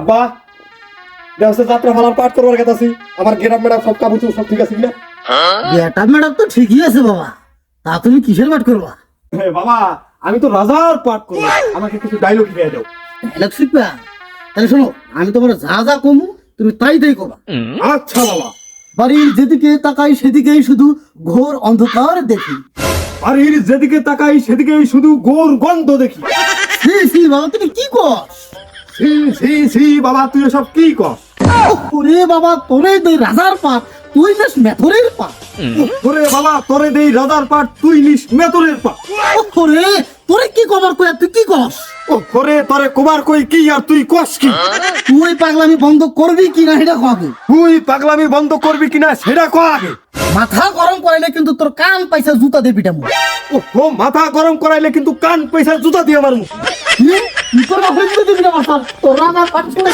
আব্বা দেওসে যাত্রা ফালার পাঠ করবার কথা আছি আমার গেরাম ম্যাডাম সব কাবুচ সব ঠিক আছে কিনা গেটাপ ম্যাডাম তো ঠিকই আছে বাবা, তা তুমি কিসের পাঠ করবা? বাবা আমি তো রাজার পাঠ করবো, আমাকে কিছু ডায়লগ দিয়ে দাও। ডায়লগ শিখবা? তাহলে শোনো, আমি তোমার যা যা কমু তুমি তাই তাই করবা। আচ্ছা বাবা। বাড়ির যেদিকে তাকাই সেদিকেই শুধু ঘোর অন্ধকার দেখি। বাড়ির যেদিকে তাকাই সেদিকেই শুধু গোর গন্ধ দেখি। সি সি বাবা তুমি কি কর? সি সি সি বাবা তুই সব কি কর? ওরে বাবা তোরে দেই রাজার পাঠ, তুই বেশ মেথরের পাঠ। তোরে বাবা তোরে দেই রাজার পাঠ, তুই নিস মেতরের পাঠ। ওরে তোরে কি কবার কই তুই কি কস? ও তোরে তোরে কুমার কই কি আর তুই কস কি? তুই পাগলামি বন্ধ করবি কি না এটা কবে? তুই পাগলামি বন্ধ করবি কিনা সেটা কো আগে। মাথা গরম করাইলে কিন্তু তোর কান পয়সা জুতা দে পিটামু। ও মাথা গরম করাইলে কিন্তু কান পয়সা জুতা দিয়ে মারমু। কি করবা হইতে দিবি না মাথা? তোর রাজার পাঠ শুনে